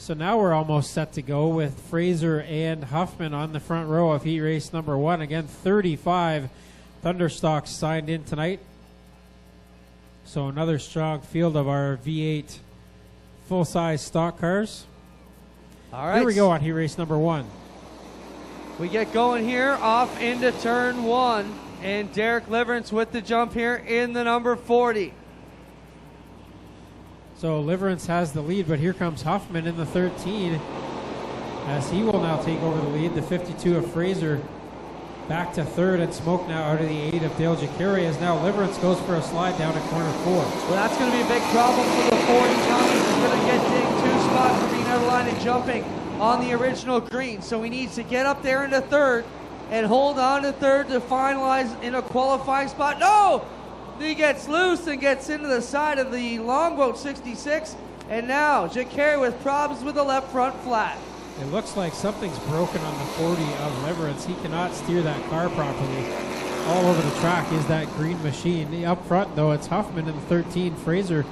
So now we're almost set to go with Fraser and Huffman on the front row of heat race number 1. Again, 35 Thunderstocks signed in tonight. So another strong field of our V8 full-size stock cars. All right. Here we go on heat race number 1. We get going here off into turn 1. And Derek Liverance with the jump here in the number 40. So Liverance has the lead, but here comes Huffman in the 13 as he will now take over the lead. The 52 of Fraser back to third, and smoke now out of the 8 of Dale Jacare as now Liverance goes for a slide down at corner 4. Well, that's going to be a big problem for the 40 Tommy. He's going to get dinged 2 spots for being out of line and jumping on the original green. So he needs to get up there into third and hold on to third to finalize in a qualifying spot. No! He gets loose and gets into the side of the Longboat 66. And now Jacare with problems with the left front flat. It looks like something's broken on the 40 of Liverance. He cannot steer that car properly. All over the track is that green machine. Up front, though, it's Huffman in the 13. Fraser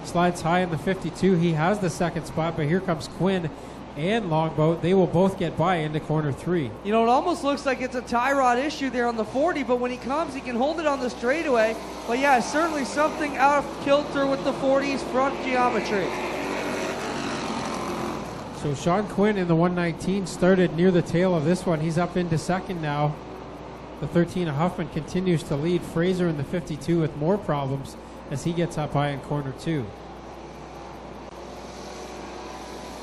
slides high in the 52. He has the second spot, but here comes Quinn and Longboat. They will both get by into corner 3. You know, it almost looks like it's a tie rod issue there on the 40, but when he comes, he can hold it on the straightaway. But yeah, certainly something out of kilter with the 40's front geometry. So Sean Quinn in the 119 started near the tail of this one. He's up into second now. The 13 of Huffman continues to lead. Fraser in the 52 with more problems as he gets up high in corner 2.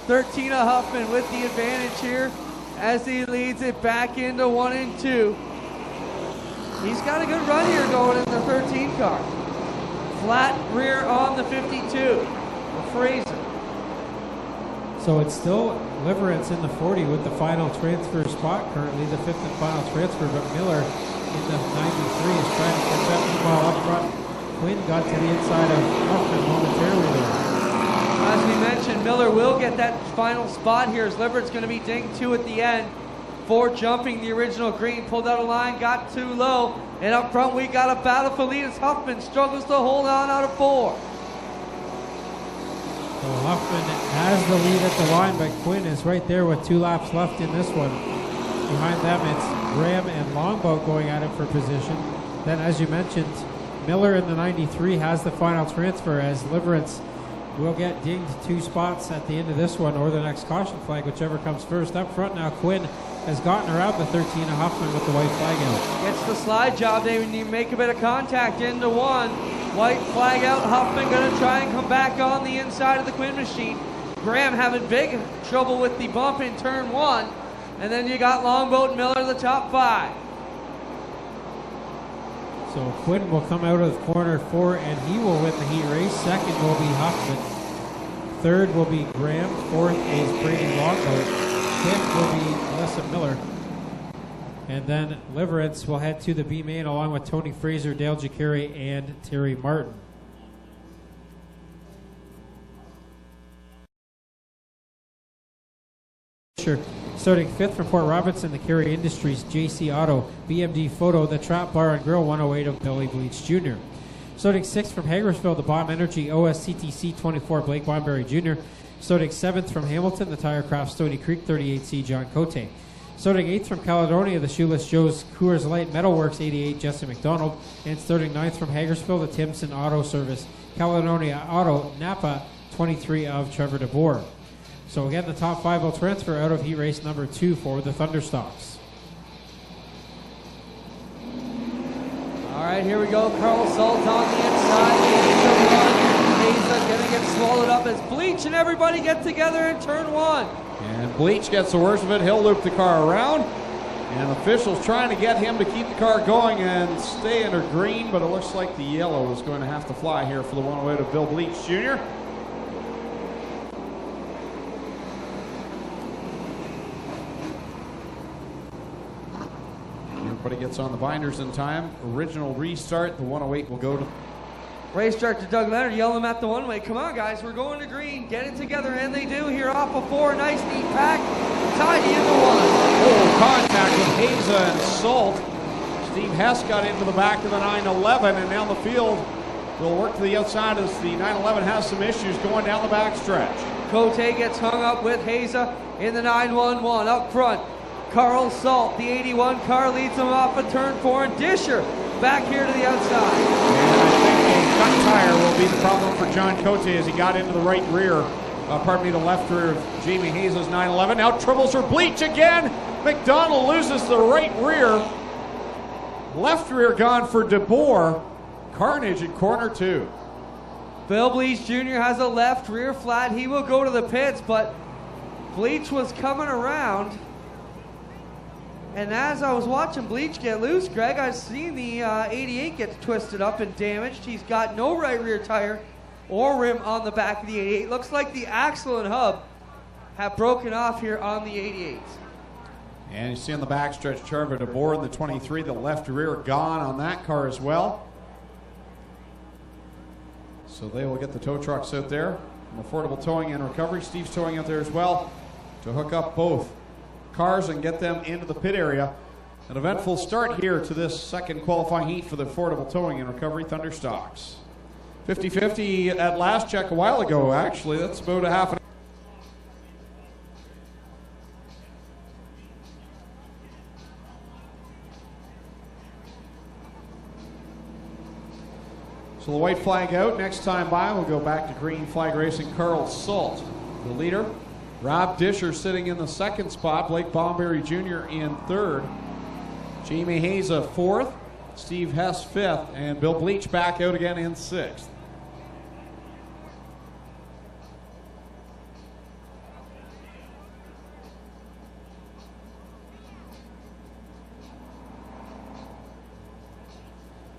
13 of Huffman with the advantage here as he leads it back into 1 and 2. He's got a good run here going in the 13 car. Flat rear on the 52 for Fraser. So it's still Liverance in the 40 with the final transfer spot currently, the 5th and final transfer, but Miller in the 93 is trying to catch up. Meanwhile, up front, Quinn got to the inside of Huffman momentarily there. As we mentioned, Miller will get that final spot here as Liverance going to be dinged 2 at the end for jumping the original green. Pulled out a line, got too low, and up front we got a battle for lead as Huffman struggles to hold on out of 4. So Huffman has the lead at the line, but Quinn is right there with 2 laps left in this one. Behind them, it's Graham and Longboat going at it for position. Then, as you mentioned, Miller in the 93 has the final transfer as Liverance will get dinged 2 spots at the end of this one or the next caution flag, whichever comes first. Up front now, Quinn has gotten around the 13 of Huffman with the white flag out. Gets the slide job. They need to make a bit of contact into 1. White flag out. Huffman going to try and come back on the inside of the Quinn machine. Graham having big trouble with the bump in turn 1. And then you got Longboat and Miller the top 5. So Quinn will come out of corner 4 and he will win the heat race. Second will be Huffman. Third will be Graham. Fourth is Brady Longboat. Fifth will be Melissa Miller. And then Liverance will head to the B main along with Tony Fraser, Dale Jacare, and Terry Martin. Sure. Starting 5th from Port Robinson, the Carey Industries, JC Auto, BMD Photo, the Trap Bar and Grill 108 of Billy Bleach Jr. Starting 6th from Hagersville, the Bomb Energy OSCTC 24, Blake Bonberry Jr. Starting 7th from Hamilton, the Tire Craft Stony Creek 38C, John Cote. Starting 8th from Caledonia, the Shoeless Joe's Coors Light Metalworks 88, Jesse McDonald. And starting 9th from Hagersville, the Timson Auto Service, Caledonia Auto, Napa 23 of Trevor DeBoer. So again, the top 5 will transfer out of heat race number 2 for the Thunderstocks. All right, here we go. Carl Salt on the inside. Haza going to get swallowed up as Bleach and everybody get together in turn 1. And Bleach gets the worst of it. He'll loop the car around. And officials trying to get him to keep the car going and stay under green, but it looks like the yellow is going to have to fly here for the 108 of Bill Bleach Jr. Everybody gets on the binders in time. Original restart. The 108 will go to... Race director Doug Leonard yelling them at the one-way. Come on, guys, we're going to green. Get it together, and they do here off of 4. Nice, neat pack. Tied into 1. Oh, contact with Haza and Salt. Steve Hess got into the back of the 911, and down the field will work to the outside as the 911 has some issues going down the backstretch. Cote gets hung up with Haza in the 911. Up front, Carl Salt, the 81 car, leads him off of turn 4, and Disher back here to the outside. And I think a cut tire will be the problem for John Cote as he got into the right rear, the left rear of Jamie Haza's 911. Now troubles for Bleach again. McDonald loses the right rear. Left rear gone for DeBoer. Carnage in corner 2. Bill Bleach Jr. has a left rear flat. He will go to the pits, but Bleach was coming around. And as I was watching Bleach get loose, Greg, I've seen the 88 get twisted up and damaged. He's got no right rear tire or rim on the back of the 88. Looks like the axle and hub have broken off here on the 88. And you see on the backstretch Trevor DeBoer in the 23, the left rear gone on that car as well. So they will get the tow trucks out there. From Affordable Towing and Recovery, Steve's towing out there as well to hook up both cars and get them into the pit area. An eventful start here to this second qualifying heat for the Affordable Towing and Recovery Thunderstocks. 50-50 at last check a while ago, actually. That's about a half an So the white flag out. Next time by, we'll go back to green flag racing. Carl Salt, the leader. Rob Disher sitting in the second spot. Blake Bomberry Jr. in third. Jamie Haza fourth. Steve Hess fifth. And Bill Bleach back out again in sixth.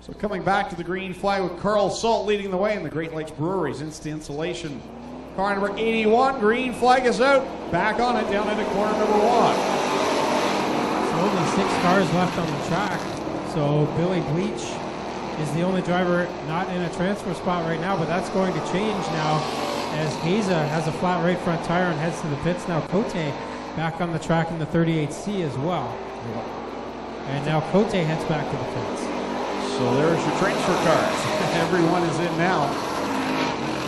So coming back to the green flag with Carl Salt leading the way in the Great Lakes Breweries Instant Insulation. Car number 81, green flag is out. Back on it, down into corner number 1. So only 6 cars left on the track. So Billy Bleach is the only driver not in a transfer spot right now, but that's going to change now as Haza has a flat right front tire and heads to the pits. Now Cote back on the track in the 38C as well. And now Cote heads back to the pits. So there's your transfer cars. Everyone is in now.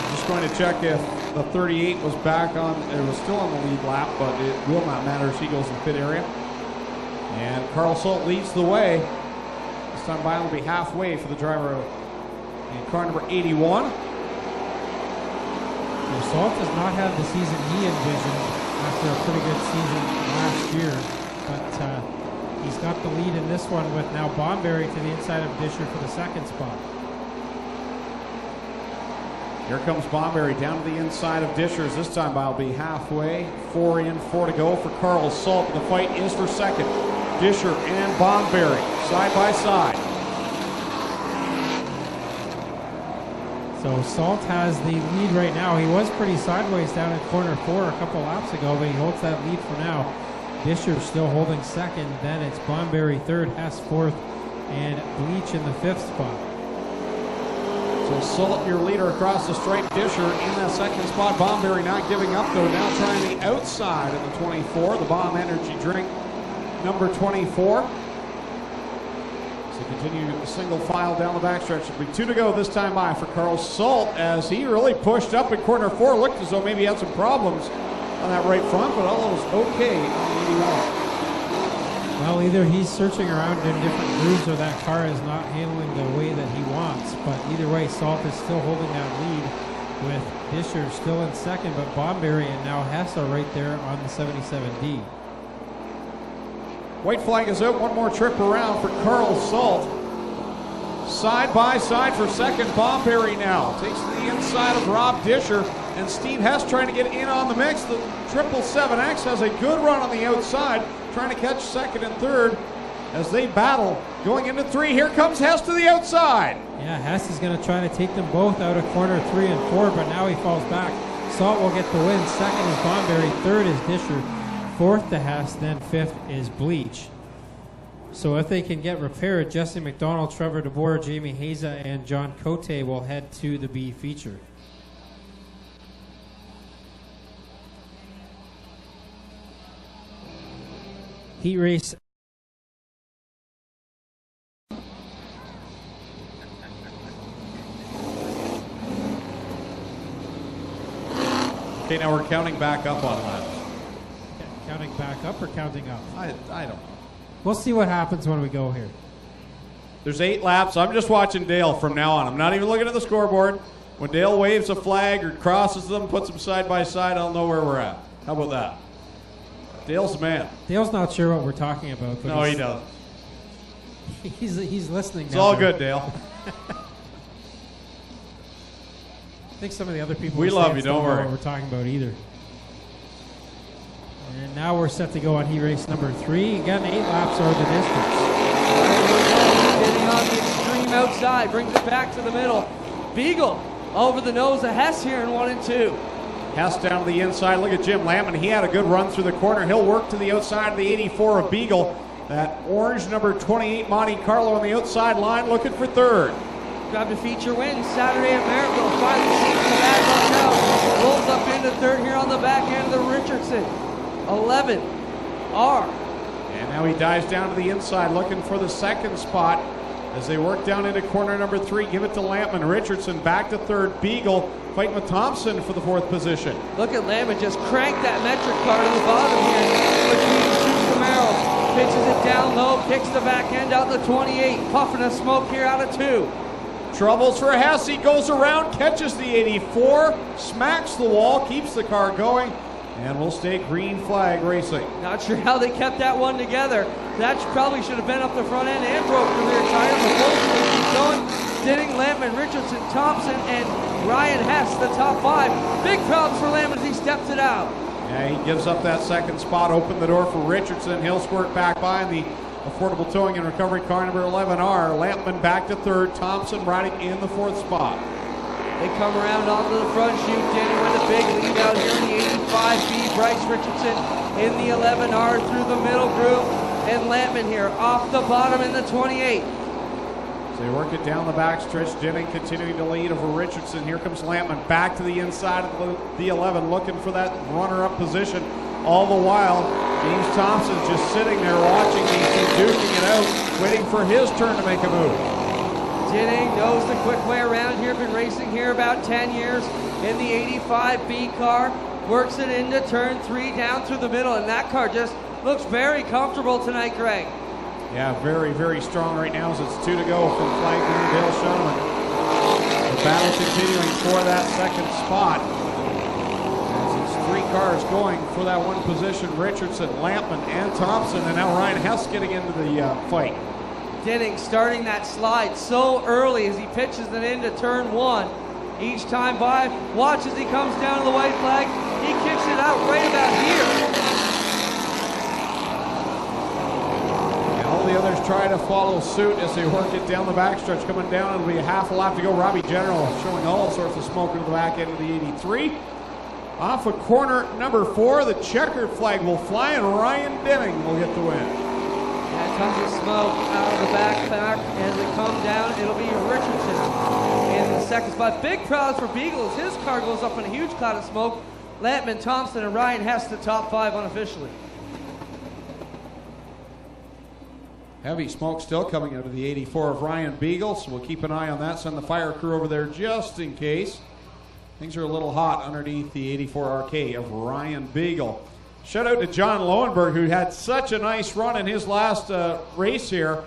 Just going to check if the 38 was back on. It was still on the lead lap, but it will not matter as he goes in the pit area. And Carl Salt leads the way. This time by will be halfway for the driver in car number 81. Salt has not had the season he envisioned after a pretty good season last year, but he's got the lead in this one with now Bomberry to the inside of Disher for the second spot. Here comes Bomberry down to the inside of Disher's. This time by will be halfway. 4 in, 4 to go for Carl Salt. The fight is for second. Disher and Bomberry side by side. So Salt has the lead right now. He was pretty sideways down in corner 4 a couple laps ago, but he holds that lead for now. Disher still holding second. Then it's Bomberry third, Hess fourth, and Bleach in the 5th spot. So Salt, your leader across the stripe. Disher in that second spot. Bomberry not giving up though. Now trying the outside of the 24. The Bomb Energy drink, number 24. So continue a single file down the backstretch. It'll be 2 to go this time by for Carl Salt as he really pushed up in corner 4. Looked as though maybe he had some problems on that right front, but all was okay on the 81. Well, either he's searching around in different grooves or that car is not handling the way that he wants. But either way, Salt is still holding that lead with Disher still in second, but Bomberry and now Hess are right there on the 77D. White flag is out. One more trip around for Carl Salt. Side by side for second. Bomberry now takes to the inside of Rob Disher, and Steve Hess trying to get in on the mix. The 777X has a good run on the outside, trying to catch second and third as they battle going into 3. Here comes Hess to the outside. Yeah, Hess is going to try to take them both out of corner 3 and 4, but now he falls back. Salt will get the win. Second is Bomberry, third is Disher, fourth to Hess, then 5th is Bleach. So if they can get repaired, Jesse McDonald, Trevor DeBoer, Jamie Haza, and John Cote will head to the B feature. Heat race. Okay, now we're counting back up on laps. Counting back up or counting up? I don't know. We'll see what happens when we go here. There's 8 laps. I'm just watching Dale from now on. I'm not even looking at the scoreboard. When Dale waves a flag or crosses them, puts them side by side, I'll know where we're at. How about that? Dale's the man. Dale's not sure what we're talking about. But No, he doesn't. He's listening. It's all good, Dale. I think some of the other people We in the love stands you, don't know worry. what we're talking about either. And now we're set to go on heat race number 3. Again, 8 laps over the distance. Getting on the extreme outside, brings it back to the middle. Beagle over the nose of Hess here in 1 and 2. Hess down to the inside. Look at Jim Lampman. He had a good run through the corner. He'll work to the outside of the 84 of Beagle. That orange number 28 Monte Carlo on the outside line looking for 3rd. Grabbed a feature win Saturday at Maryville. Finally sees the back up now. Rolls up into 3rd here on the back end of the Richardson. 11 R. And now he dives down to the inside looking for the 2nd spot as they work down into corner number 3. Give it to Lampman. Richardson back to 3rd. Beagle fighting with Thompson for the 4th position. Look at Lampman just crank that metric car to the bottom here between the 2 Camaros. Pitches it down low, kicks the back end out the 28. Puffing a smoke here out of 2. Troubles for Hess. He goes around, catches the 84, smacks the wall, keeps the car going, and will stay green flag racing. Not sure how they kept that one together. That probably should have been up the front end and broke the rear tire, but both of them keep going. Ditting, Lampman, Richardson, Thompson, and Ryan Hess, the top 5. Big problems for Lampman as he steps it out. Yeah, he gives up that 2nd spot, open the door for Richardson. He'll squirt back by in the affordable towing and recovery car number 11R. Lampman back to 3rd. Thompson riding in the 4th spot. They come around onto the front chute. Danny with a big lead out here in the 85B. Bryce Richardson in the 11R through the middle groove. And Lampman here off the bottom in the 28. So they work it down the backstretch. Jennings continuing to lead over Richardson. Here comes Lampman back to the inside of the 11, looking for that runner-up position. All the while, James Thompson's just sitting there watching these two duking it out, waiting for his turn to make a move. Jennings knows the quick way around here. Been racing here about 10 years in the 85B car. Works it into turn 3 down through the middle, and that car just looks very comfortable tonight, Greg. Yeah, very, very strong right now as it's 2 to go from flag leader Dale Schoeneman. The battle continuing for that 2nd spot. As it's 3 cars going for that 1 position. Richardson, Lampman, and Thompson, and now Ryan Hess getting into the fight. Jennings starting that slide so early as he pitches it into turn 1. Each time by, watch as he comes down to the white flag. He kicks it out right about here. The others try to follow suit as they work it down the backstretch. Coming down, it'll be a half a lap to go. Robbie General showing all sorts of smoke into the back end of the 83. Off of corner number 4, the checkered flag will fly, and Ryan Denning will get the win. Yeah, tons of smoke out of the back as they come down. It'll be Richardson in the 2nd spot. Big crowds for Beagle as his car goes up in a huge cloud of smoke. Lampman, Thompson, and Ryan Hess the top 5 unofficially. Heavy smoke still coming out of the 84 of Ryan Beagle, so we'll keep an eye on that. Send the fire crew over there just in case. Things are a little hot underneath the 84 RK of Ryan Beagle. Shout out to John Lowenberg, who had such a nice run in his last race here.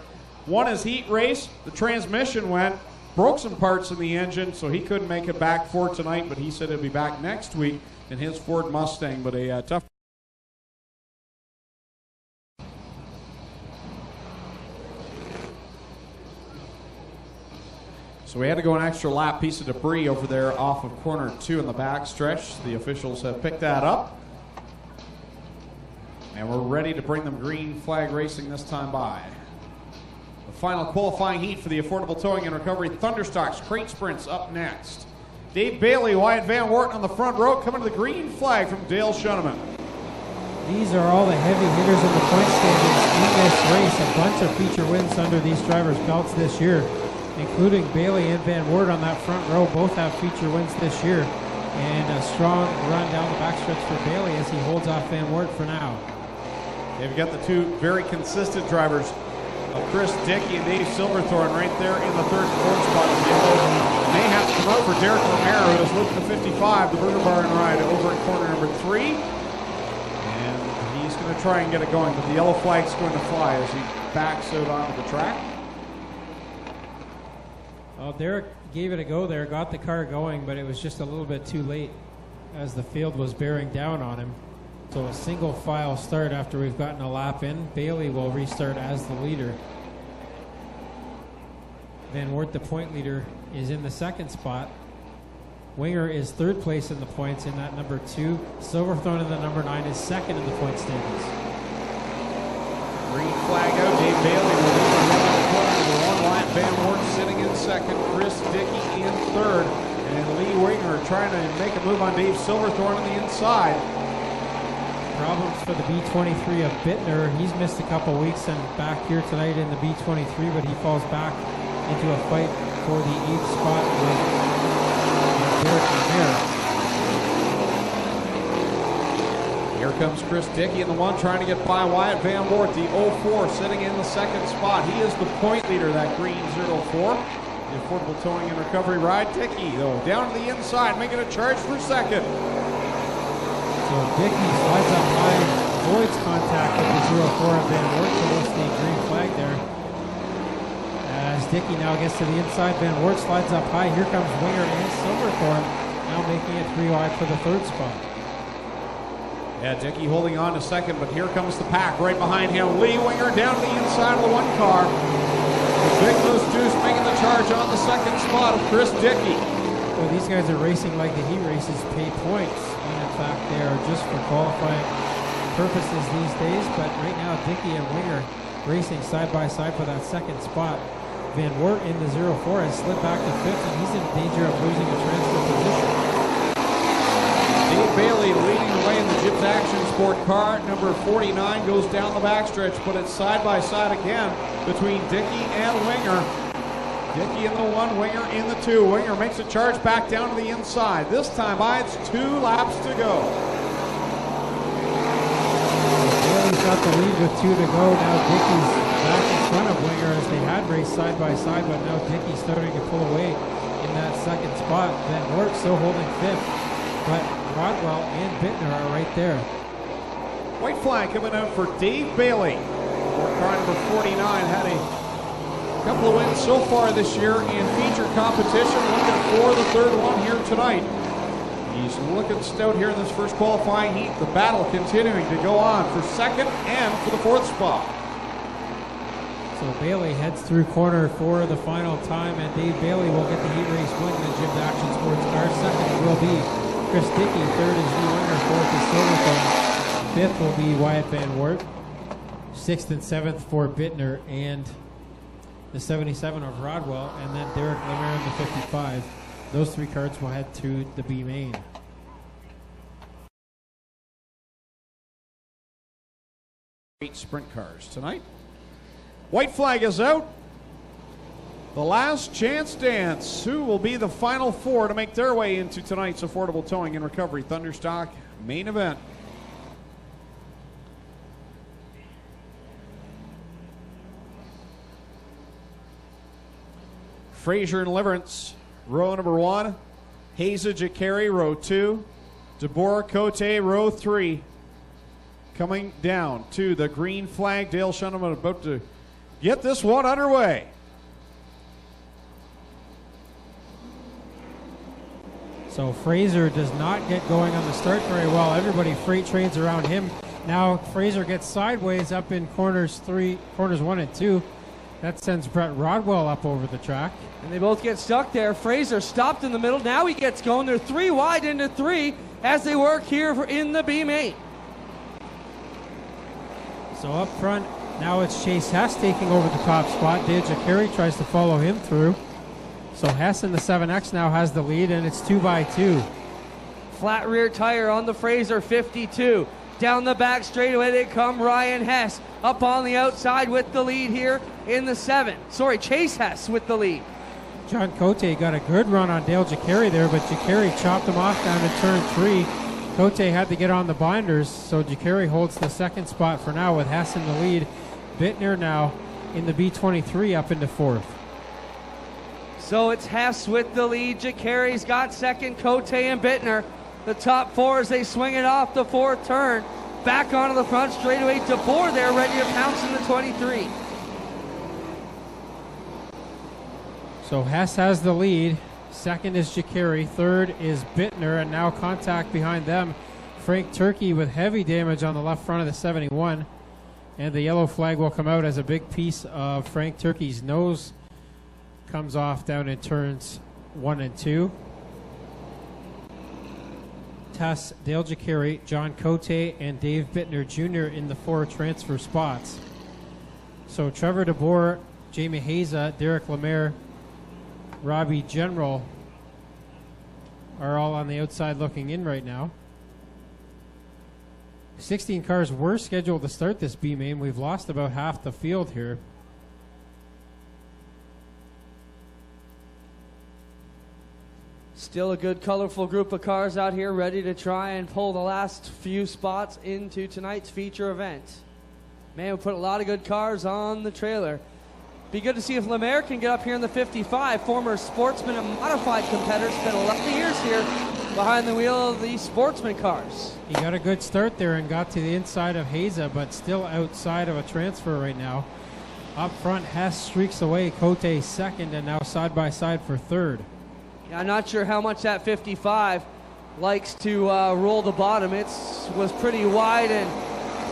Won his heat race, the transmission went, broke some parts in the engine, so he couldn't make it back for tonight, but he said he'll be back next week in his Ford Mustang, but a tough. So we had to go an extra lap. Piece of debris over there off of corner 2 in the back stretch. The officials have picked that up. And we're ready to bring them green flag racing this time by. The final qualifying heat for the affordable towing and recovery Thunderstocks crate sprints up next. Dave Bailey, Wyatt Van Wart on the front row, coming to the green flag from Dale Schoeneman. These are all the heavy hitters in the point standings in this race. A bunch of feature wins under these drivers' belts this year, including Bailey and Van Wart on that front row. Both have feature wins this year. And a strong run down the backstretch for Bailey as he holds off Van Wart for now. They've got the 2 very consistent drivers Chris Dickey and Dave Silverthorne right there in the third and fourth spot. The may have to come out for Derek Romero, who has looped the 55, the Burger Barn ride over in corner number 3. And he's going to try and get it going, but the yellow flag's going to fly as he backs out onto the track. Well, Derek gave it a go there, got the car going, but it was just a little bit too late as the field was bearing down on him. So a single file start after we've gotten a lap in. Bailey will restart as the leader. Van Wert, the point leader, is in the second spot. Winger is third place in the points in that number 2. Silverthorne in the number 9 is second in the point standings. Green flag out. Dave Bailey will lead the corner. Number 1, Wyatt Van Wert sitting in second. Chris Dickey in third. And Lee Winger trying to make a move on Dave Silverthorne on the inside. Problems for the B23 of Bittner. He's missed a couple weeks and back here tonight in the B23, but he falls back into a fight for the 8th spot with Derek Romero. Here comes Chris Dickey in the 1 trying to get by Wyatt Van Wert, the 04 sitting in the second spot. He is the point leader, that green 04. The affordable towing and recovery ride. Dickey, though, down to the inside, making a charge for second. So Dickey slides up high, avoids contact with the 04 of Van Wert, so we'll see green flag there. As Dickey now gets to the inside, Van Wert slides up high. Here comes Winger and Silverthorne, now making it 3 wide for the third spot. Yeah, Dickey holding on to second, but here comes the pack right behind him. Lee Winger down to the inside of the 1 car. The Big Moose Deuce making the charge on the second spot of Chris Dickey. Well, these guys are racing like the heat races pay points, when in fact they are just for qualifying purposes these days. But right now, Dickey and Winger racing side by side for that second spot. Van Wert in the 04 has slid back to 5th, and he's in danger of losing a transfer position. Dave Bailey leading the way in the Gibbs Action Sport car. Number 49 goes down the backstretch, but it's side by side again between Dickey and Winger. Dickey in the 1, Winger in the 2. Winger makes a charge back down to the inside. This time by it's 2 laps to go. Bailey's got the lead with 2 to go. Now Dickey's back in front of Winger as they had raced side by side, but now Dickey's starting to pull away in that second spot. Van Wert still holding 5th, but Rodwell and Bittner are right there. White flag coming out for Dave Bailey. Car number 49 had a couple of wins so far this year in feature competition. Looking for the third one here tonight. He's looking stout here in this first qualifying heat. The battle continuing to go on for second and for the 4th spot. So Bailey heads through corner 4 the final time, and Dave Bailey will get the heat race win in the Gibbs Action Sports car. Second will be Chris Dickey. Third is Lee Winger. 4th is Silverthorne. 5th will be Wyatt Van Wert. 6th and 7th for Bittner and the 77 of Rodwell, and then Derek Lemire in the 55. Those 3 cards will head to the B main. Eight sprint cars tonight. White flag is out. The last chance dance. Who will be the final 4 to make their way into tonight's affordable towing and recovery Thunderstock main event? Fraser and Liverance, row number 1. Haza Jakari, row 2. Deborah Cote, row 3. Coming down to the green flag. Dale Shunneman about to get this one underway. So Fraser does not get going on the start very well. Everybody freight trains around him. Now Fraser gets sideways up in corners 1 and 2. That sends Brett Rodwell up over the track. And they both get stuck there. Fraser stopped in the middle. Now he gets going. They're 3 wide into 3 as they work here in the B main. So up front, now it's Chase Hess taking over the top spot. Dave Jakari tries to follow him through. So Hess in the 7X now has the lead, and it's 2 by 2. Flat rear tire on the Fraser 52. Down the back straightaway they come. Ryan Hess up on the outside with the lead here in the 7. Chase Hess with the lead. John Cote got a good run on Dale Jakari there, but Jakari chopped him off down in turn 3. Cote had to get on the binders, so Jakari holds the second spot for now with Hess in the lead. Bittner now in the B23 up into fourth. So it's Hess with the lead. Jacari's got second, Cote and Bittner. The top four as they swing it off the fourth turn. Back onto the front straightaway. DeBoer there ready to pounce in the 23. So Hess has the lead. Second is Jacari. Third is Bittner. And now contact behind them. Frank Turkey with heavy damage on the left front of the 71. And the yellow flag will come out as a big piece of Frank Turkey's nose comes off down in turns 1 and 2. Tess, Dale Jacari, John Cote, and Dave Bittner Jr. in the 4 transfer spots. So Trevor DeBoer, Jamie Haza, Derek Lemaire, Robbie General are all on the outside looking in right now. 16 cars were scheduled to start this B main. We've lost about half the field here. Still a good, colorful group of cars out here ready to try and pull the last few spots into tonight's feature event. Man, we put a lot of good cars on the trailer. Be good to see if Lemaire can get up here in the 55. Former sportsman and modified competitor, spent 11 years here behind the wheel of the sportsman cars. He got a good start there and got to the inside of Haza, but still outside of a transfer right now. Up front, Hess streaks away. Cote second, and now side by side for third. Yeah, I'm not sure how much that 55 likes to roll the bottom. It was pretty wide and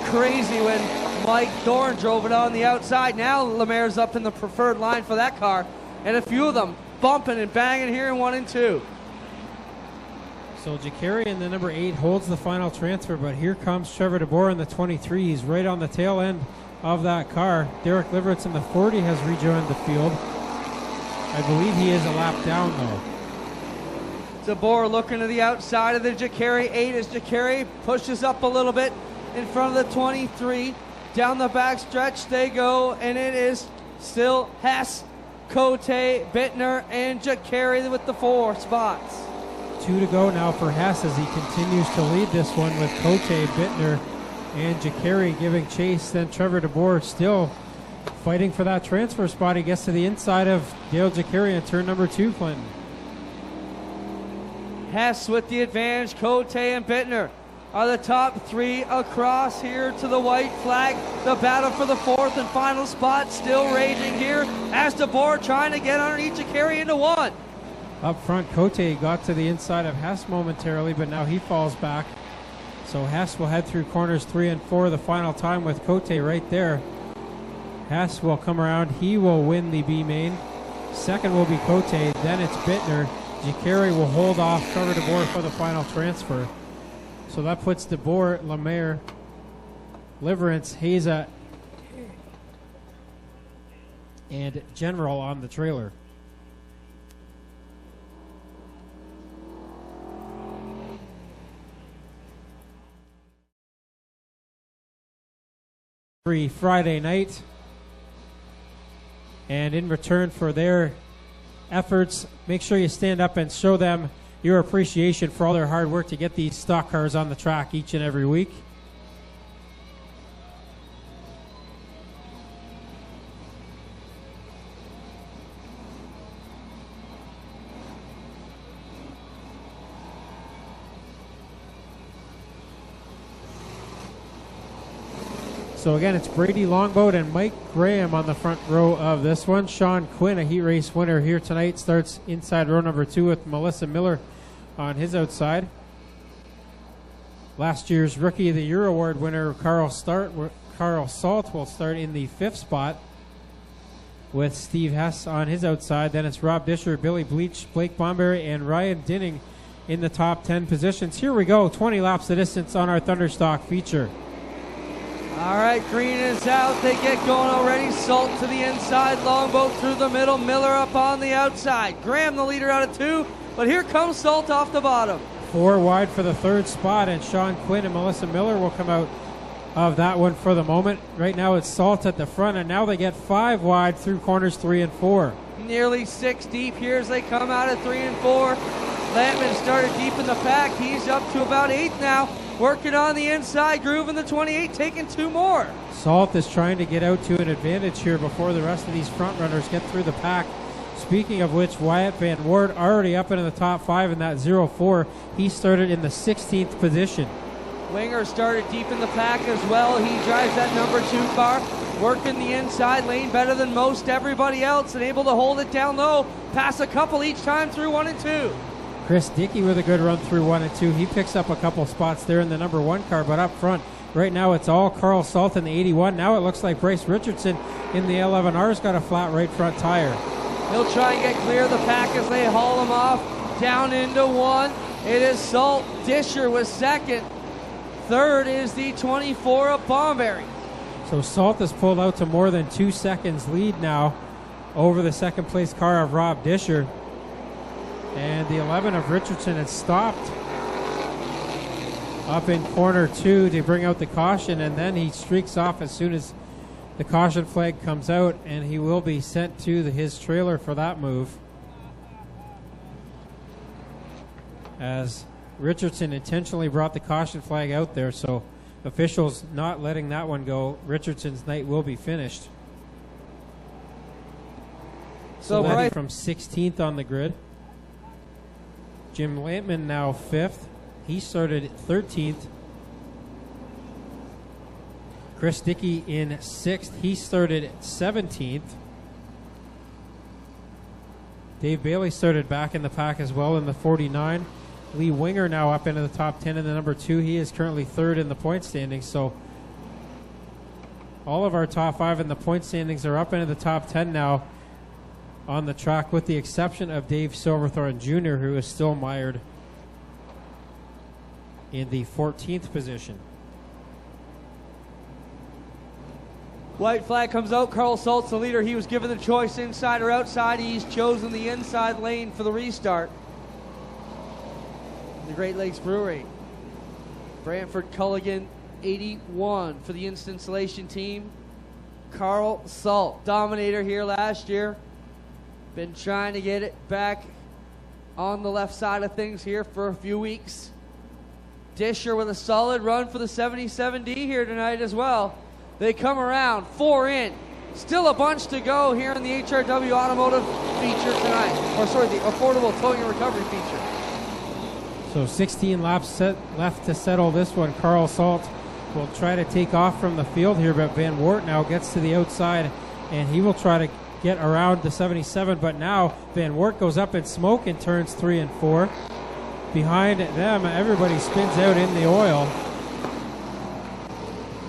crazy when Mike Thorne drove it on the outside. Now Lemaire's up in the preferred line for that car, and a few of them bumping and banging here in 1 and 2. So Jacari in the number 8 holds the final transfer, but here comes Trevor DeBoer in the 23. He's right on the tail end of that car. Derek Liveritz in the 40 has rejoined the field. I believe he is a lap down though. DeBoer looking to the outside of the Jacari 8 as Jacari pushes up a little bit in front of the 23. Down the back stretch they go, and it is still Hess, Cote, Bittner, and Jacari with the 4 spots. 2 to go now for Hess as he continues to lead this one with Cote, Bittner, and Jacari giving chase. Then Trevor DeBoer still fighting for that transfer spot. He gets to the inside of Dale Jacari in turn number 2, Clinton. Hess with the advantage. Cote and Bittner are the top 3 across here to the white flag. The battle for the 4th and final spot still raging here as DeBoer trying to get underneath Jacari into 1. Up front, Cote got to the inside of Hess momentarily, but now he falls back. So Hess will head through corners 3 and 4 the final time with Cote right there. Hess will come around. He will win the B main. Second will be Cote. Then it's Bittner. Jacari will hold off Trevor DeBoer for the final transfer. So that puts DeBoer, Lemaire, Liverance, Haza, and General on the trailer. Friday night, and in return for their efforts, make sure you stand up and show them your appreciation for all their hard work to get these stock cars on the track each and every week. So again, it's Brady Longboat and Mike Graham on the front row of this one. Sean Quinn, a heat race winner here tonight, starts inside row number 2 with Melissa Miller on his outside. Last year's Rookie of the Year Award winner Carl Salt will start in the 5th spot with Steve Hess on his outside. Then it's Rob Disher, Billy Bleach, Blake Bomberry, and Ryan Dinning in the top 10 positions. Here we go, 20 laps the distance on our Thunderstock feature. All right, green is out. They get going already. Salt to the inside. Longboat through the middle. Miller up on the outside. Graham the leader out of 2, but here comes Salt off the bottom. 4 wide for the 3rd spot, and Sean Quinn and Melissa Miller will come out of that one for the moment. Right now it's Salt at the front, and now they get 5 wide through corners 3 and 4. Nearly 6 deep here as they come out of 3 and 4. Lampman started deep in the pack. He's up to about 8th now. working on the inside groove in the 28, taking 2 more. Salt is trying to get out to an advantage here before the rest of these front runners get through the pack. Speaking of which, Wyatt Van Ward already up into the top 5 in that 0-4. He started in the 16th position. Winger started deep in the pack as well. He drives that number 2 car, working the inside lane better than most everybody else and able to hold it down low, pass a couple each time through 1 and 2. Chris Dickey with a good run through 1 and 2. He picks up a couple spots there in the number 1 car, but up front, right now it's all Carl Salt in the 81. Now it looks like Bryce Richardson in the 11R's got a flat right front tire. He'll try and get clear of the pack as they haul him off down into 1. It is Salt. Disher was second. Third is the 24 of Bomberry. So Salt has pulled out to more than 2 seconds lead now over the second place car of Rob Disher. And the 11 of Richardson has stopped up in corner 2 to bring out the caution, and then he streaks off as soon as the caution flag comes out, and he will be sent to his trailer for that move, as Richardson intentionally brought the caution flag out there, so officials not letting that one go. Richardson's night will be finished. So Bryce from 16th on the grid. Jim Lampman now 5th. He started 13th. Chris Dickey in 6th. He started 17th. Dave Bailey started back in the pack as well in the 49. Lee Winger now up into the top 10 in the number 2. He is currently 3rd in the point standings. So all of our top 5 in the point standings are up into the top 10 now on the track, with the exception of Dave Silverthorne Jr., who is still mired in the 14th position. White flag comes out. Carl Salt's the leader. He was given the choice inside or outside. He's chosen the inside lane for the restart. The Great Lakes Brewery. Brantford Culligan 81 for the installation team. Carl Salt, dominator here last year. Been trying to get it back on the left side of things here for a few weeks. Disher with a solid run for the 77D here tonight as well. They come around, 4 in. Still a bunch to go here in the HRW Automotive feature tonight. Or sorry, the Affordable Towing and Recovery feature. So 16 laps left to settle this one. Carl Salt will try to take off from the field here, but Van Wart now gets to the outside, and he will try to get around the 77, but now Van Wart goes up in smoke in turns 3 and 4. Behind them, everybody spins out in the oil.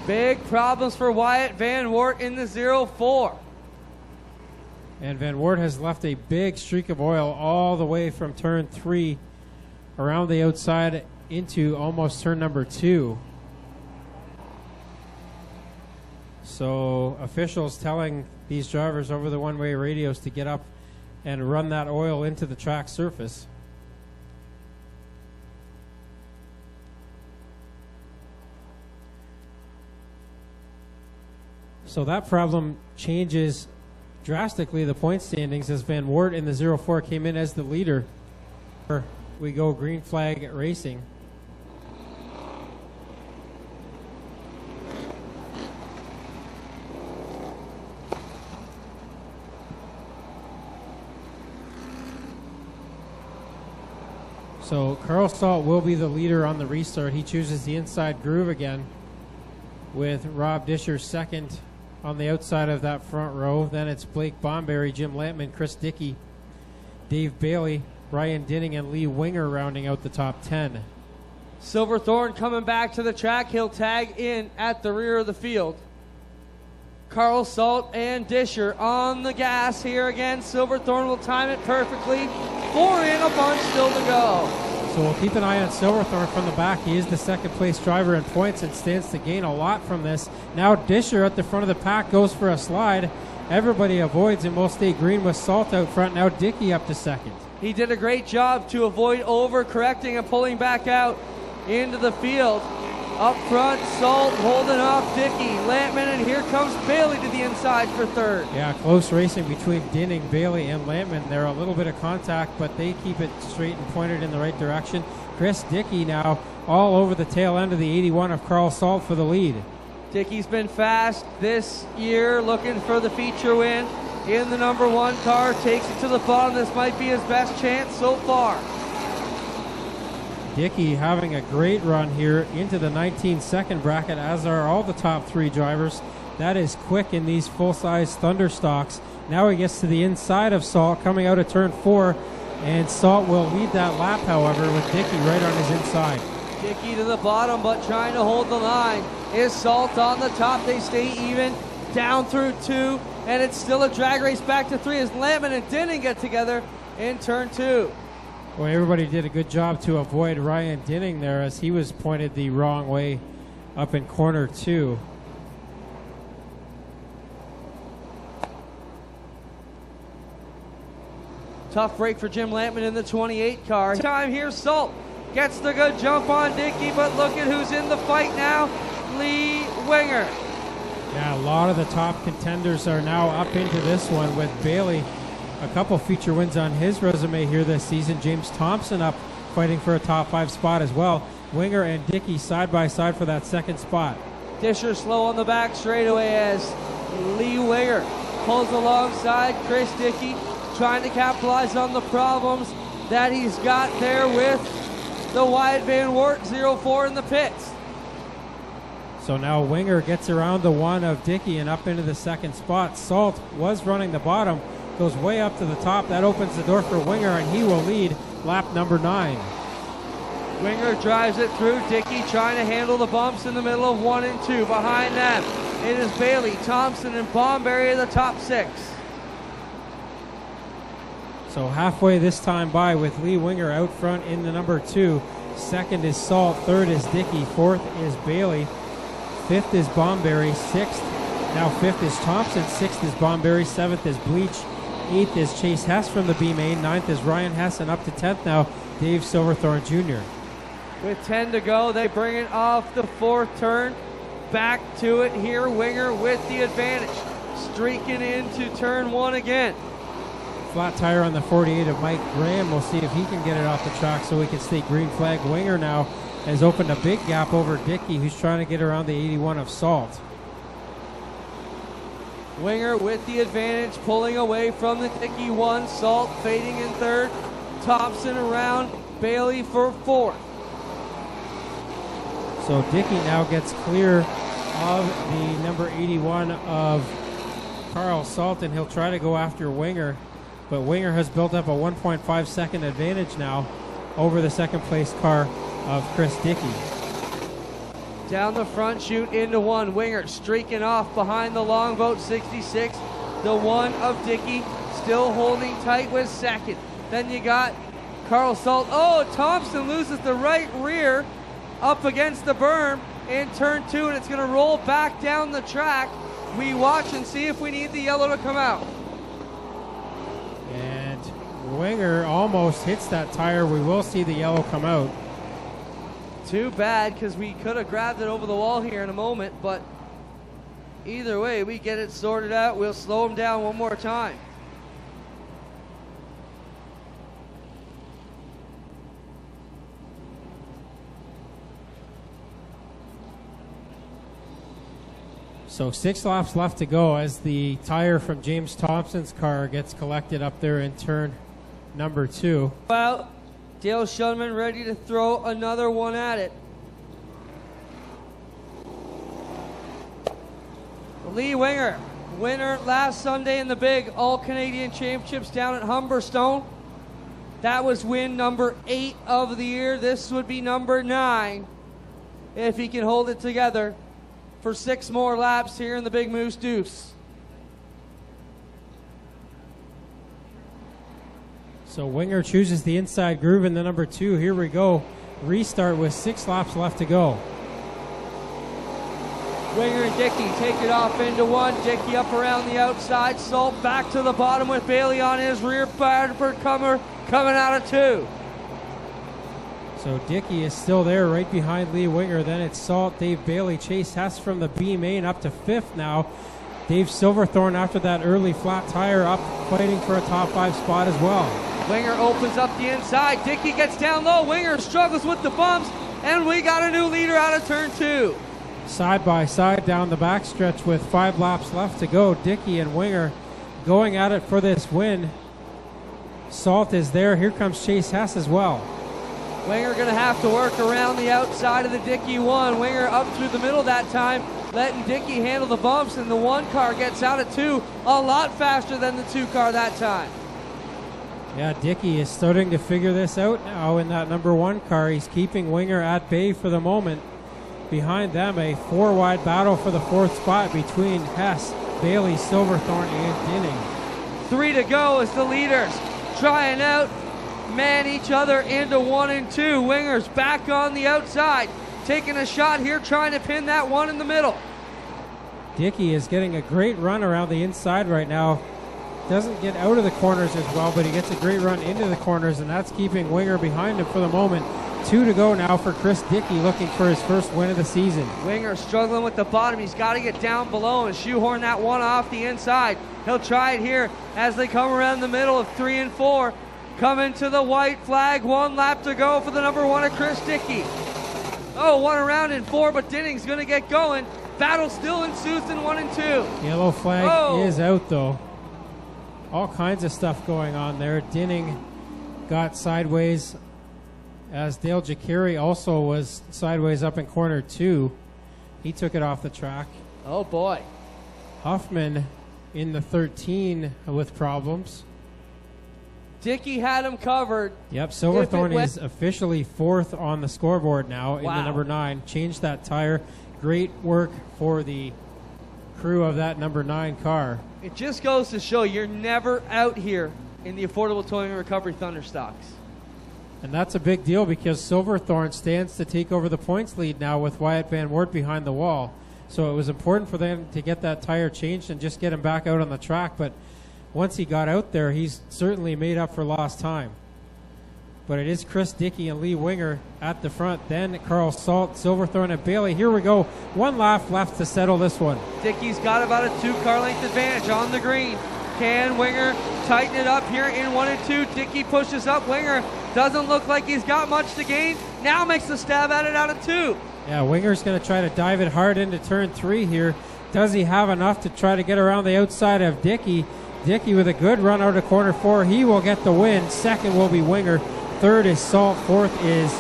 Big problems for Wyatt Van Wart in the 0-4. And Van Wart has left a big streak of oil all the way from turn 3 around the outside into almost turn number 2. So officials telling these drivers over the one-way radios to get up and run that oil into the track surface. So that problem changes drastically the point standings, as Van Wart in the 0-4 came in as the leader. We go green flag racing. So Carl Salt will be the leader on the restart. He chooses the inside groove again, with Rob Disher second on the outside of that front row. Then it's Blake Bomberry, Jim Lampman, Chris Dickey, Dave Bailey, Brian Dinning, and Lee Winger rounding out the top 10. Silverthorne coming back to the track. He'll tag in at the rear of the field. Carl Salt and Disher on the gas here again. Silverthorne will time it perfectly. 4 in, a bunch still to go. So we'll keep an eye on Silverthorne from the back. He is the second place driver in points and stands to gain a lot from this. Now Disher at the front of the pack goes for a slide. Everybody avoids and will stay green with Salt out front. Now Dickey up to second. He did a great job to avoid overcorrecting and pulling back out into the field. Up front, Salt holding off Dickey. Lampman, and here comes Bailey to the inside for third. Yeah, close racing between Dinning, Bailey, and Lampman. There are a little bit of contact, but they keep it straight and pointed in the right direction. Chris Dickey now all over the tail end of the 81 of Carl Salt for the lead. Dickey's been fast this year, looking for the feature win in the number 1 car. Takes it to the bottom. This might be his best chance so far. Dickey having a great run here into the 19-second bracket, as are all the top 3 drivers. That is quick in these full-size Thunderstocks. Now he gets to the inside of Salt, coming out of turn 4, and Salt will lead that lap, however, with Dickey right on his inside. Dickey to the bottom, but trying to hold the line. Is Salt on the top? They stay even down through 2, and it's still a drag race back to 3 as Lampman and Dinning get together in turn 2. Well, everybody did a good job to avoid Ryan Dinning there, as he was pointed the wrong way up in corner 2. Tough break for Jim Lampman in the 28 car. Time here, Salt gets the good jump on Dickey, but look at who's in the fight now, Lee Winger. Yeah, a lot of the top contenders are now up into this one, with Bailey a couple feature wins on his resume here this season. James Thompson up fighting for a top 5 spot as well. Winger and Dickey side by side for that second spot. Disher slow on the back straightaway as Lee Winger pulls alongside Chris Dickey, trying to capitalize on the problems that he's got there with the Wyatt Van Wert 04 in the pits. So now Winger gets around the 1 of Dickey and up into the second spot. Salt was running the bottom, goes way up to the top. That opens the door for Winger, and he will lead lap number 9. Winger drives it through. Dickey trying to handle the bumps in the middle of 1 and 2. Behind them, it is Bailey, Thompson, and Bomberry in the top 6. So halfway this time by, with Lee Winger out front in the number 2. Second is Salt, third is Dickey, fourth is Bailey, fifth is Bomberry, sixth, now fifth is Thompson, sixth is Bomberry, seventh is Bleach, eighth is Chase Hess from the B main, ninth is Ryan Hess, and up to 10th now, Dave Silverthorne Jr. With 10 to go, they bring it off the 4th turn. Back to it here, Winger with the advantage. Streaking into turn 1 again. Flat tire on the 48 of Mike Graham. We'll see if he can get it off the track so we can stay green flag. Winger now has opened a big gap over Dickey, who's trying to get around the 81 of Salt. Winger with the advantage, pulling away from the Dickey 1. Salt fading in 3rd. Thompson around Bailey for 4th. So Dickey now gets clear of the number 81 of Carl Salt, and he'll try to go after Winger. But Winger has built up a 1.5 second advantage now over the second place car of Chris Dickey. Down the front chute into 1. Winger streaking off behind the longboat 66. The 1 of Dickey still holding tight with 2nd. Then you got Carl Salt. Oh, Thompson loses the right rear up against the berm in turn 2, and it's going to roll back down the track. We watch and see if we need the yellow to come out. And Winger almost hits that tire. We will see the yellow come out. Too bad, because we could have grabbed it over the wall here in a moment, but either way, we get it sorted out. We'll slow him down one more time. So 6 laps left to go as the tire from James Thompson's car gets collected up there in turn number 2. Well, Dale Shunman ready to throw another one at it. Lee Winger, winner last Sunday in the big All-Canadian Championships down at Humberstone. That was win number 8 of the year. This would be number 9 if he can hold it together for 6 more laps here in the Big Moose Deuce. So Winger chooses the inside groove in the number 2. Here we go. Restart with 6 laps left to go. Winger and Dickey take it off into 1. Dickey up around the outside. Salt back to the bottom with Bailey on his rear. Bradford coming out of 2. So Dickey is still there right behind Lee Winger. Then it's Salt, Dave Bailey, Chase Hess from the B main up to 5th now. Dave Silverthorne after that early flat tire up fighting for a top 5 spot as well. Winger opens up the inside. Dickey gets down low. Winger struggles with the bumps. And we got a new leader out of turn 2. Side by side down the backstretch with 5 laps left to go. Dickey and Winger going at it for this win. Salt is there. Here comes Chase Hess as well. Winger going to have to work around the outside of the Dickey 1. Winger up through the middle that time, letting Dickey handle the bumps, and the 1 car gets out at 2 a lot faster than the 2 car that time. Yeah, Dickey is starting to figure this out now in that number 1 car. He's keeping Winger at bay for the moment. Behind them, a 4-wide battle for the 4th spot between Hess, Bailey, Silverthorne, and Dinning. 3 to go as the leaders trying out, man each other into 1 and 2. Winger's back on the outside, taking a shot here, trying to pin that 1 in the middle. Dickey is getting a great run around the inside right now. Doesn't get out of the corners as well, but he gets a great run into the corners, and that's keeping Winger behind him for the moment. 2 to go now for Chris Dickey, looking for his first win of the season. Winger struggling with the bottom. He's got to get down below and shoehorn that 1 off the inside. He'll try it here as they come around the middle of 3 and 4. Coming to the white flag. 1 lap to go for the number 1 of Chris Dickey. Oh, 1 around in 4, but Dinning's going to get going. Battle still ensues in 1 and 2. Yellow flag is out, though. All kinds of stuff going on there. Dinning got sideways, as Dale Jacari also was sideways up in corner 2. He took it off the track. Oh, boy. Huffman in the 13 with problems. Dickey had him covered. Yep, Silverthorne is officially 4th on the scoreboard now in the number 9. Changed that tire. Great work for the crew of that number 9 car. It just goes to show you're never out here in the Affordable Towing and Recovery Thunderstocks. And that's a big deal because Silverthorne stands to take over the points lead now with Wyatt Van Wert behind the wall. So it was important for them to get that tire changed and just get him back out on the track. But once he got out there, he's certainly made up for lost time. But it is Chris Dickey and Lee Winger at the front. Then Carl Salt, Silverthorne, and Bailey. Here we go. 1 lap left to settle this one. Dickey's got about a 2-car length advantage on the green. Can Winger tighten it up here in 1 and 2? Dickey pushes up. Winger doesn't look like he's got much to gain. Now makes the stab at it out of 2. Yeah, Winger's going to try to dive it hard into turn 3 here. Does he have enough to try to get around the outside of Dickey? Dickey with a good run out of corner 4. He will get the win. 2nd will be Winger. 3rd is Salt. 4th is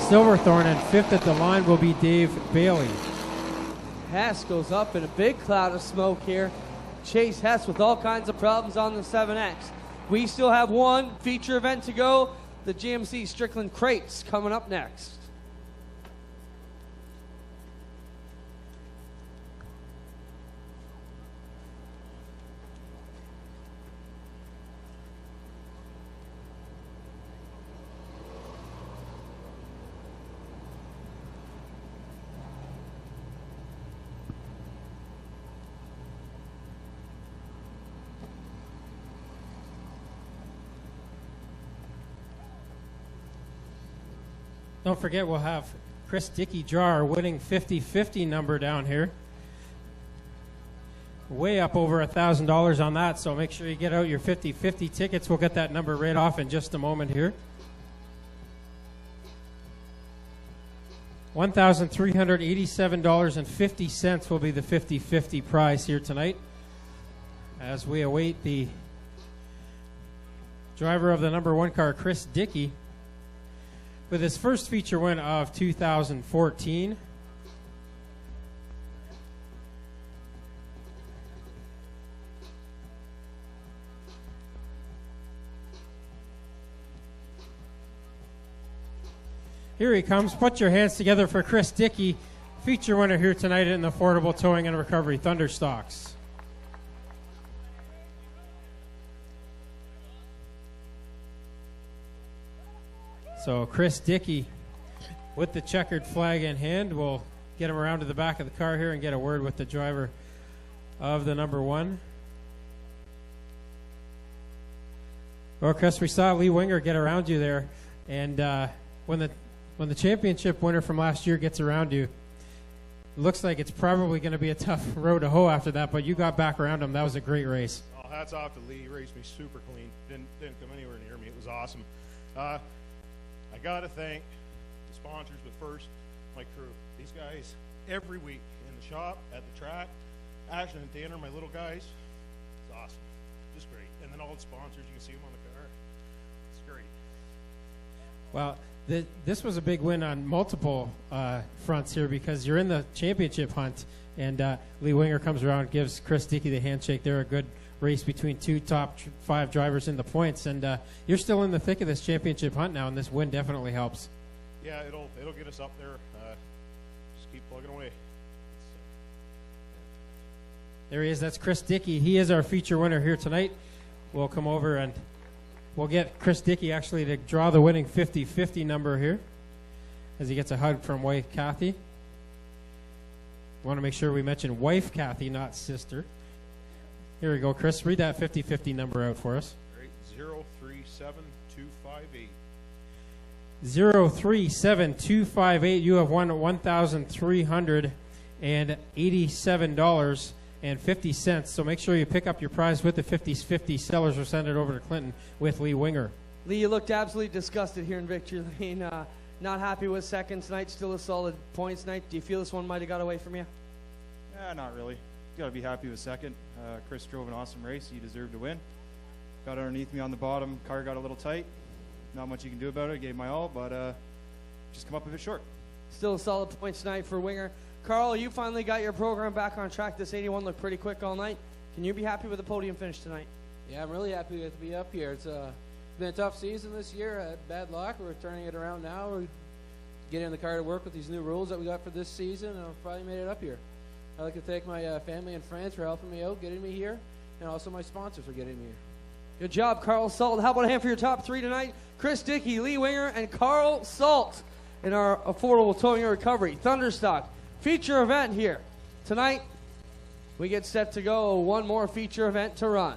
Silverthorne. And 5th at the line will be Dave Bailey. Hess goes up in a big cloud of smoke here. Chase Hess with all kinds of problems on the 7X. We still have 1 feature event to go. The GMC Strickland Crates coming up next. Don't forget, we'll have Chris Dickey draw our winning 50-50 number down here. Way up over $1,000 on that, so make sure you get out your 50-50 tickets. We'll get that number right off in just a moment here. $1,387.50 will be the 50-50 prize here tonight as we await the driver of the number 1 car, Chris Dickey, with his first feature win of 2014. Here he comes. Put your hands together for Chris Dickey, feature winner here tonight in the Affordable Towing and Recovery Thunderstocks. So Chris Dickey with the checkered flag in hand. We'll get him around to the back of the car here and get a word with the driver of the number 1. Well, Chris, we saw Lee Winger get around you there. And when the When the championship winner from last year gets around you, it looks like it's probably going to be a tough road to hoe after that, but you got back around him. That was a great race. Oh, hats off to Lee. He raced me super clean. Didn't come anywhere near me. It was awesome. I got to thank the sponsors, but first, my crew. These guys, every week in the shop, at the track, Ashton and Tanner, my little guys, it's awesome. Just great. And then all the sponsors, you can see them on the car. It's great. Well, this was a big win on multiple fronts here because you're in the championship hunt, and Lee Winger comes around, gives Chris Dickey the handshake. They're a good race between two top 5 drivers in the points, and you're still in the thick of this championship hunt now, and this win definitely helps. Yeah, it'll get us up there. Just keep plugging away. There he is. That's Chris Dickey. He is our feature winner here tonight. We'll come over and we'll get Chris Dickey actually to draw the winning 50-50 number here as he gets a hug from wife Kathy. Want to make sure we mention wife Kathy, not sister. Here we go, Chris. Read that 50-50 number out for us. Great. 037258. 037258. You have won $1,387.50. So make sure you pick up your prize with the 50-50 sellers or send it over to Clinton with Lee Winger. Lee, you looked absolutely disgusted here in victory lane. Not happy with second tonight. Still a solid points night. Do you feel this one might have got away from you? Not really. Got to be happy with second. Chris drove an awesome race. He deserved to win. Got underneath me on the bottom. Car got a little tight. Not much you can do about it. I gave my all, but just come up a bit short. Still a solid points night for Winger. Carl, you finally got your program back on track. This 81 looked pretty quick all night. Can you be happy with the podium finish tonight? Yeah, I'm really happy to be up here. It's been a tough season this year. I had bad luck. We're turning it around now. We're getting the car to work with these new rules that we got for this season, and I've finally made it up here. I'd like to thank my family and friends for helping me out, getting me here, and also my sponsors for getting me here. Good job, Carl Salt. How about a hand for your top 3 tonight? Chris Dickey, Lee Winger, and Carl Salt in our affordable towing and recovery Thunderstock feature event here. Tonight, we get set to go one more feature event to run.